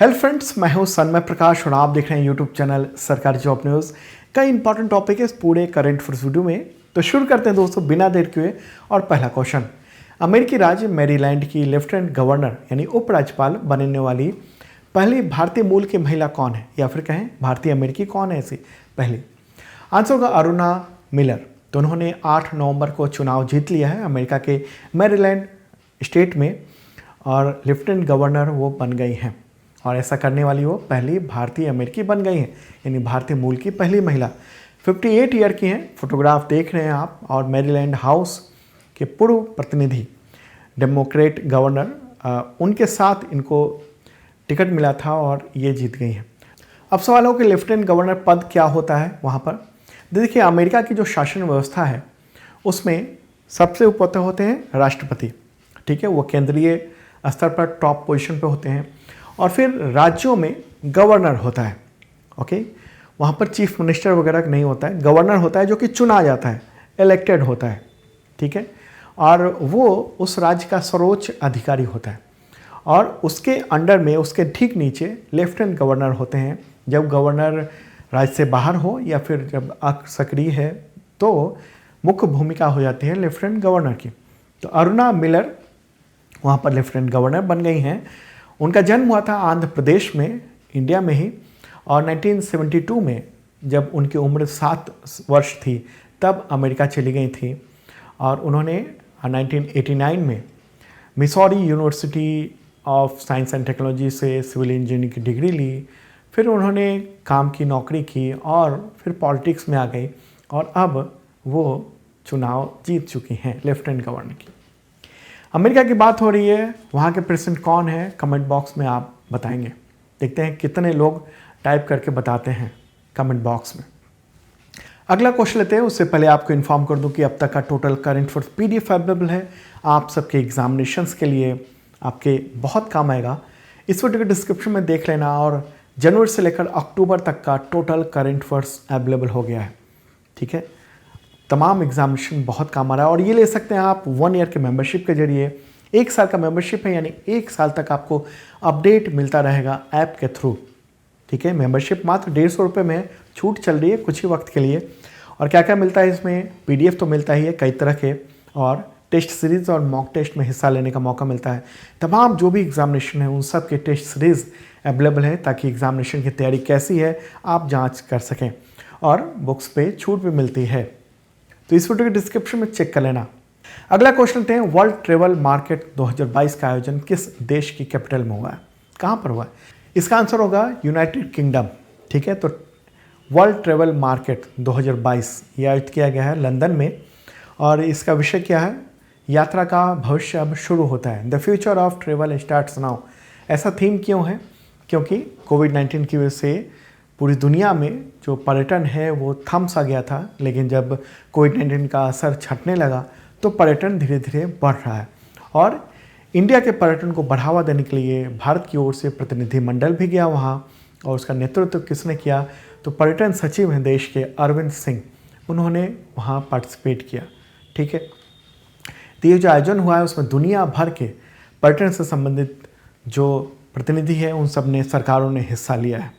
Hello friends, मैं हूं सन्मय प्रकाश और आप देख रहे हैं यूट्यूब चैनल सरकारी जॉब न्यूज़। कई इंपॉर्टेंट टॉपिक है इस पूरे करंट अफेयर्स वीडियो में, तो शुरू करते हैं दोस्तों बिना देर किए। और पहला क्वेश्चन, अमेरिकी राज्य मैरीलैंड की लेफ्टिनेंट गवर्नर यानी उपराज्यपाल बनने वाली पहली भारतीय मूल की महिला कौन है, या फिर कहें भारतीय अमेरिकी कौन है ऐसी पहली? आंसर होगा अरुणा मिलर। तो उन्होंने 8 नवंबर को चुनाव जीत लिया है अमेरिका के मैरीलैंड स्टेट में और लेफ्टिनेंट गवर्नर वो बन गई हैं, और ऐसा करने वाली वो पहली भारतीय अमेरिकी बन गई हैं, यानी भारतीय मूल की पहली महिला। 58 ईयर की हैं, फोटोग्राफ देख रहे हैं आप। और मैरीलैंड हाउस के पूर्व प्रतिनिधि डेमोक्रेट गवर्नर उनके साथ इनको टिकट मिला था और ये जीत गई हैं। अब सवाल हो कि लेफ्टिनेंट गवर्नर पद क्या होता है वहाँ पर। देखिए, अमेरिका की जो शासन व्यवस्था है उसमें सबसे ऊपर होते हैं राष्ट्रपति, ठीक है, वो केंद्रीय स्तर पर टॉप पोजीशन पे होते हैं। और फिर राज्यों में गवर्नर होता है, ओके। वहाँ पर चीफ मिनिस्टर वगैरह नहीं होता है, गवर्नर होता है जो कि चुना जाता है, इलेक्टेड होता है, ठीक है। और वो उस राज्य का सर्वोच्च अधिकारी होता है, और उसके अंडर में उसके ठीक नीचे लेफ्टिनेंट गवर्नर होते हैं। जब गवर्नर राज्य से बाहर हो या फिर जब सक्रिय है तो मुख्य भूमिका हो जाती है लेफ्टिनेंट गवर्नर की। तो अरुणा मिलर वहाँ पर लेफ्टिनेंट गवर्नर बन गई हैं। उनका जन्म हुआ था आंध्र प्रदेश में, इंडिया में ही, और 1972 में जब उनकी उम्र 7 वर्ष थी तब अमेरिका चली गई थी। और उन्होंने 1989 में Missouri university of science and technology से सिविल इंजीनियरिंग की डिग्री ली। फिर उन्होंने काम की नौकरी की और फिर पॉलिटिक्स में आ गई, और अब वो चुनाव जीत चुकी हैं लेफ्टिनेंट गवर्नर की। अमेरिका की बात हो रही है, वहाँ के प्रेसिडेंट कौन है, कमेंट बॉक्स में आप बताएंगे। देखते हैं कितने लोग टाइप करके बताते हैं कमेंट बॉक्स में। अगला क्वेश्चन लेते हैं, उससे पहले आपको इन्फॉर्म कर दूं कि अब तक का total current affairs PDF available है आप सबके एग्जामिनेशंस के लिए, आपके बहुत काम आएगा। इस वीडियो के डिस्क्रिप्शन में देख लेना। और जनवरी से लेकर अक्टूबर तक का टोटल करंट अफेयर्स अवेलेबल हो गया है, ठीक है। तमाम एग्जामिनेशन बहुत काम आ रहा है, और ये ले सकते हैं आप 1 ईयर के मेंबरशिप के जरिए। 1 साल का मेंबरशिप है, यानी 1 साल तक आपको अपडेट मिलता रहेगा ऐप के थ्रू, ठीक है। मेंबरशिप मात्र 150 रुपये में, छूट चल रही है कुछ ही वक्त के लिए। और क्या क्या मिलता है इसमें, PDF तो मिलता ही है कई तरह के, और टेस्ट सीरीज़ और मॉक टेस्ट में हिस्सा लेने का मौका मिलता है। तमाम जो भी एग्जामिनेशन है उन सब के टेस्ट सीरीज़ अवेलेबल है, ताकि एग्जामिनेशन की तैयारी कैसी है आप जाँच कर सकें। और बुक्स पे छूट भी मिलती है, तो इस वीडियो के डिस्क्रिप्शन में चेक कर लेना। अगला क्वेश्चन लेते हैं, वर्ल्ड ट्रेवल मार्केट 2022 का आयोजन किस देश की कैपिटल में हुआ है, कहाँ पर हुआ है? इसका आंसर होगा यूनाइटेड किंगडम, ठीक है। तो वर्ल्ड ट्रेवल मार्केट 2022 ये आयोजित किया गया है लंदन में, और इसका विषय क्या है, यात्रा का भविष्य अब शुरू होता है, the future of travel starts now. ऐसा थीम क्यों है? क्योंकि कोविड-19 की वजह से पूरी दुनिया में जो पर्यटन है वो थम सा गया था, लेकिन जब कोविड-19 का असर छटने लगा तो पर्यटन धीरे धीरे बढ़ रहा है। और इंडिया के पर्यटन को बढ़ावा देने के लिए भारत की ओर से प्रतिनिधिमंडल भी गया वहाँ, और उसका नेतृत्व किसने किया? तो पर्यटन सचिव हैं देश के अरविंद सिंह, उन्होंने वहाँ पार्टिसिपेट किया, ठीक है। तो ये जो आयोजन हुआ है उसमें दुनिया भर के पर्यटन से संबंधित जो प्रतिनिधि है उन सब ने, सरकारों ने हिस्सा लिया है,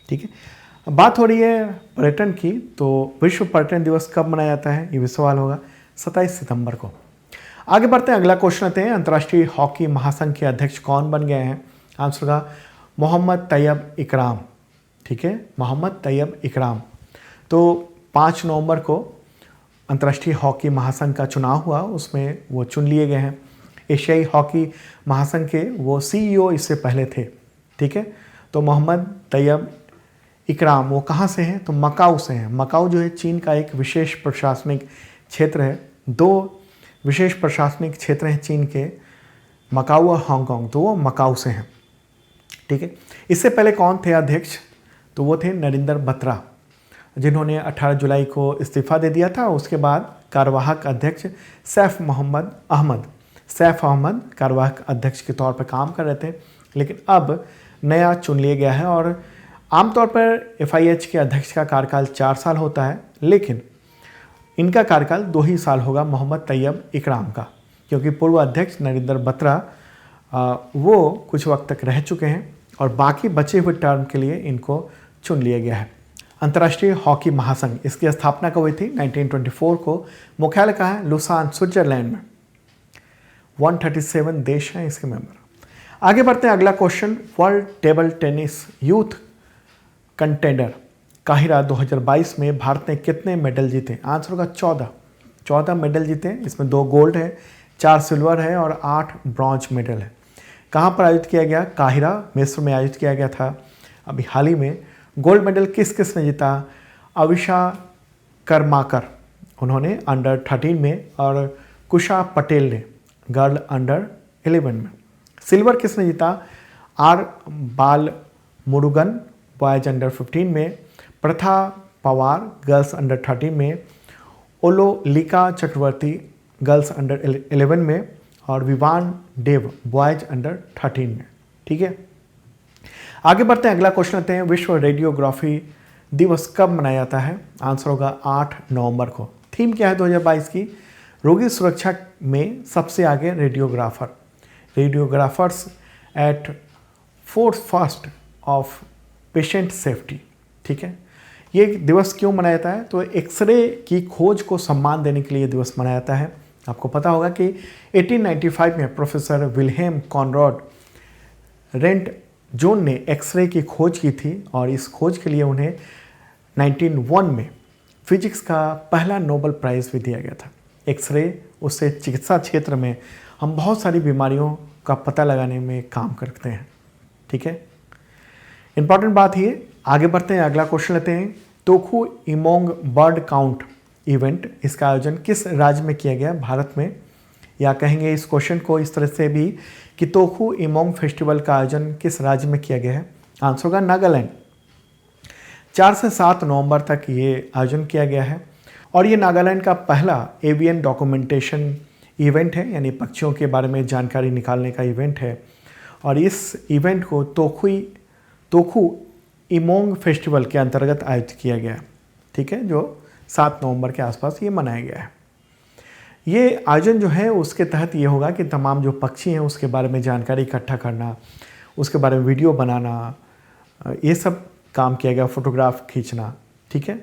ठीक है। बात हो रही है पर्यटन की, तो विश्व पर्यटन दिवस कब मनाया जाता है, ये भी सवाल होगा। 27 सितंबर को। आगे बढ़ते हैं, अगला क्वेश्चन आते हैं, अंतर्राष्ट्रीय हॉकी महासंघ के अध्यक्ष कौन बन गए हैं? आंसर होगा मोहम्मद तैयब इकराम, ठीक है, मोहम्मद तैयब इकराम। तो 5 नवंबर को अंतर्राष्ट्रीय हॉकी महासंघ का चुनाव हुआ, उसमें वो चुन लिए गए हैं। एशियाई हॉकी महासंघ के वो CEO इससे पहले थे, ठीक है। तो मोहम्मद तैयब इकराम वो कहाँ से हैं? तो मकाऊ से हैं। मकाऊ जो है चीन का एक विशेष प्रशासनिक क्षेत्र है। 2 विशेष प्रशासनिक क्षेत्र हैं चीन के, मकाऊ और हांगकांग, तो वो मकाऊ से हैं, ठीक है। इससे पहले कौन थे अध्यक्ष? तो वो थे नरेंद्र बत्रा, जिन्होंने 18 जुलाई को इस्तीफा दे दिया था। उसके बाद कार्यवाहक अध्यक्ष सैफ अहमद कार्यवाहक अध्यक्ष के तौर पर काम कर रहे थे, लेकिन अब नया चुन लिया गया है। और आमतौर पर FIH के अध्यक्ष का कार्यकाल 4 साल होता है, लेकिन इनका कार्यकाल 2 ही साल होगा मोहम्मद तैयब इकराम का, क्योंकि पूर्व अध्यक्ष नरेंद्र बत्रा वो कुछ वक्त तक रह चुके हैं और बाकी बचे हुए टर्म के लिए इनको चुन लिया गया है। अंतर्राष्ट्रीय हॉकी महासंघ, इसकी स्थापना कब हुई थी? 1924 को। मुख्यालय कहाँ है? लुसान, स्विट्जरलैंड में। 137 देश हैं इसके मेंबर। आगे बढ़ते हैं, अगला question. World table tennis youth contender Cairo 2022 में भारत ने कितने मेडल जीते? आंसर होगा 14 मेडल जीते। इसमें 2 गोल्ड है, 4 सिल्वर है और 8 ब्रॉन्ज मेडल है। कहाँ पर आयोजित किया गया? काहिरा, मिस्र में आयोजित किया गया था अभी हाल ही में। गोल्ड मेडल किस किस ने जीता? अविशा करमाकर, उन्होंने अंडर 13 में, और कुशा पटेल ने गर्ल अंडर 11 में। सिल्वर किसने जीता? आर बाल मुरुगन, बॉयज अंडर 15 में। प्रथा पवार, गर्ल्स अंडर 13 में। ओलोलिका चक्रवर्ती, गर्ल्स अंडर 11 में। और विवान देव, बॉयज अंडर 13 में। ठीक है, आगे बढ़ते हैं, अगला क्वेश्चन लेते हैं। विश्व रेडियोग्राफी दिवस कब मनाया जाता है? आंसर होगा 8 नवंबर को। थीम क्या है 2022 की? रोगी सुरक्षा में सबसे आगे radiographer, radiographers at forefront of patient safety. ठीक है, ये दिवस क्यों मनाया जाता है? तो एक्सरे की खोज को सम्मान देने के लिए दिवस मनाया जाता है। आपको पता होगा कि 1895 में professor Wilhelm Conrad rent zone ने एक्सरे की खोज की थी और इस खोज के लिए उन्हें 1901 में फिजिक्स का पहला नोबेल प्राइज़ भी दिया गया था। एक्सरे, उससे चिकित्सा क्षेत्र में हम बहुत सारी बीमारियों का पता लगाने में काम करते हैं। ठीक है, इंपॉर्टेंट बात ये। आगे बढ़ते हैं, अगला क्वेश्चन लेते हैं। तोखु इमोंग बर्ड काउंट इवेंट, इसका आयोजन किस राज्य में किया गया? भारत में। या कहेंगे इस क्वेश्चन को इस तरह से भी कि तोखु इमोंग फेस्टिवल का आयोजन किस राज्य में किया गया है? आंसर होगा नागालैंड। 4 से 7 नवंबर तक ये आयोजन किया गया है और ये नागालैंड का पहला एवियन डॉक्यूमेंटेशन इवेंट है, यानी पक्षियों के बारे में जानकारी निकालने का इवेंट है। और इस इवेंट को तोखु इमोंग फेस्टिवल के अंतर्गत आयोजित किया गया है। ठीक है, जो 7 नवंबर के आसपास ये मनाया गया है। ये आयोजन जो है उसके तहत ये होगा कि तमाम जो पक्षी हैं उसके बारे में जानकारी इकट्ठा करना, उसके बारे में वीडियो बनाना, ये सब काम किया गया, फोटोग्राफ खींचना। ठीक है,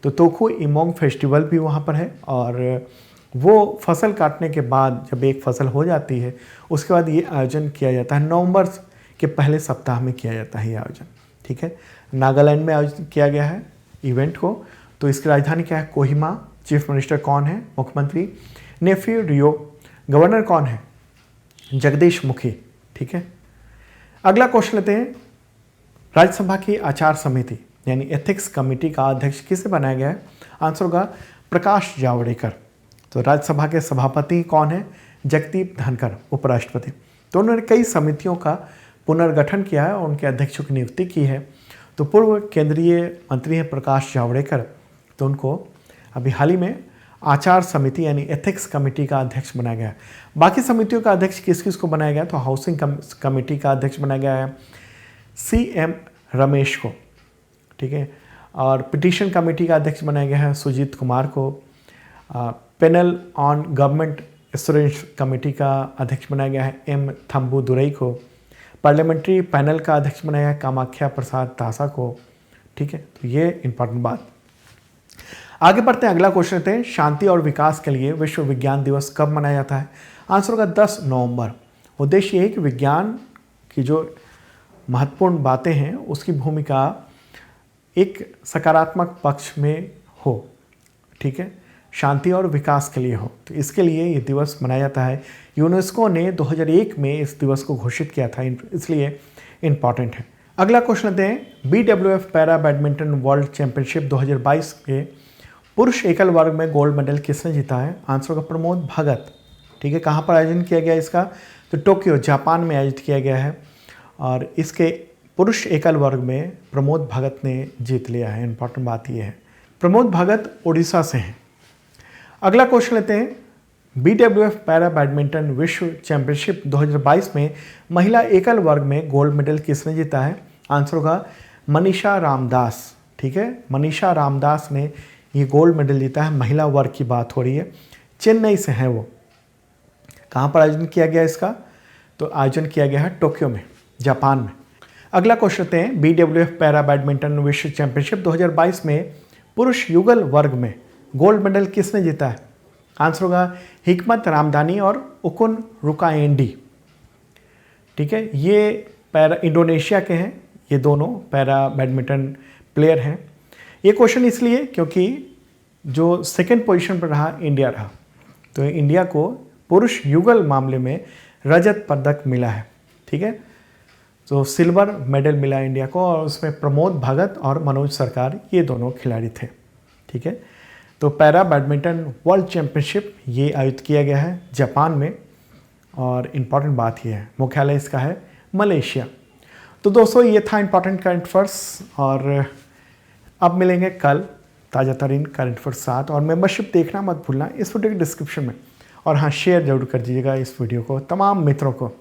तो तोखु इमोंग फेस्टिवल भी वहाँ पर है और वो फसल काटने के बाद जब एक फसल हो जाती है उसके बाद ये आयोजन किया जाता है। नवंबर के पहले सप्ताह में किया जाता है ये आयोजन। ठीक है, नागालैंड में आयोजित किया गया है इवेंट को। तो इसकी राजधानी क्या है? कोहिमा। चीफ मिनिस्टर कौन है? मुख्यमंत्री नेफ्यू रियो। गवर्नर कौन है? जगदीश मुखी। ठीक है, अगला क्वेश्चन लेते हैं। राज्यसभा की आचार समिति यानी एथिक्स कमेटी का अध्यक्ष किसे बनाया गया है? आंसर होगा प्रकाश जावड़ेकर। तो राज्यसभा के सभापति कौन है? जगदीप धनखड़, उपराष्ट्रपति। तो उन्होंने कई समितियों का पुनर्गठन किया है और उनके अध्यक्षों की नियुक्ति की है। तो पूर्व केंद्रीय मंत्री हैं प्रकाश जावड़ेकर, तो उनको अभी हाल ही में आचार समिति यानी एथिक्स कमेटी का अध्यक्ष बनाया गया है। बाकी समितियों का अध्यक्ष किस किस को बनाया गया? तो हाउसिंग कमेटी का अध्यक्ष बनाया गया है CM रमेश को। ठीक है, और पिटीशन कमेटी का अध्यक्ष बनाया गया है सुजीत कुमार को। Panel on government assurance committee का अध्यक्ष बनाया गया है M थम्बू दुरई को। पार्लियामेंट्री पैनल का अध्यक्ष बनाया है कामाख्या प्रसाद तासा को। ठीक है, तो ये इंपॉर्टेंट बात। आगे बढ़ते हैं, अगला क्वेश्चन लेते हैं। शांति और विकास के लिए विश्व विज्ञान दिवस कब मनाया जाता है? आंसर होगा 10 नवंबर। उद्देश्य ये है कि विज्ञान की जो महत्वपूर्ण बातें हैं उसकी भूमिका एक सकारात्मक पक्ष में हो। ठीक है, शांति और विकास के लिए हो, तो इसके लिए ये दिवस मनाया जाता है। यूनेस्को ने 2001 में इस दिवस को घोषित किया था, इसलिए इम्पॉर्टेंट है। अगला क्वेश्चन लेते हैं। BWF para badminton world championship 2022 के पुरुष एकल वर्ग में गोल्ड मेडल किसने जीता है? आंसर होगा प्रमोद भगत। ठीक है, कहाँ पर आयोजन किया गया इसका? तो टोक्यो, जापान में आयोजित किया गया है और इसके पुरुष एकल वर्ग में प्रमोद भगत ने जीत लिया है। इंपॉर्टेंट बात यह है, प्रमोद भगत उड़ीसा से हैं। अगला क्वेश्चन लेते हैं। BWF पैरा बैडमिंटन विश्व चैंपियनशिप 2022 में महिला एकल वर्ग में गोल्ड मेडल किसने जीता है? आंसर होगा मनीषा रामदास। ठीक है, मनीषा रामदास ने ये गोल्ड मेडल जीता है। महिला वर्ग की बात हो रही है, चेन्नई से है वो। कहाँ पर आयोजन किया गया इसका? तो आयोजन किया गया है टोक्यो में, जापान में। अगला क्वेश्चन लेते हैं, BWF पैरा बैडमिंटन विश्व चैंपियनशिप 2022 में पुरुष युगल वर्ग में गोल्ड मेडल किसने जीता है? आंसर होगा हिकमत रामदानी और उकुन रुकाएंडी। ठीक है, ये पैरा इंडोनेशिया के हैं, ये दोनों पैरा बैडमिंटन प्लेयर हैं। ये क्वेश्चन इसलिए क्योंकि जो सेकंड पोजीशन पर रहा इंडिया रहा, तो इंडिया को पुरुष युगल मामले में रजत पदक मिला है। ठीक है, तो सिल्वर मेडल मिला इंडिया को और उसमें प्रमोद भगत और मनोज सरकार ये दोनों खिलाड़ी थे। ठीक है, तो पैरा बैडमिंटन वर्ल्ड चैंपियनशिप ये आयोजित किया गया है जापान में और इम्पॉर्टेंट बात ये है मुख्यालय इसका है मलेशिया। तो दोस्तों ये था इम्पॉर्टेंट करंट अफेयर्स और अब मिलेंगे कल ताज़ा तरीन करंट अफेयर्स साथ। और मेंबरशिप देखना मत भूलना इस वीडियो के डिस्क्रिप्शन में, और हाँ शेयर जरूर कर दीजिएगा इस वीडियो को तमाम मित्रों को।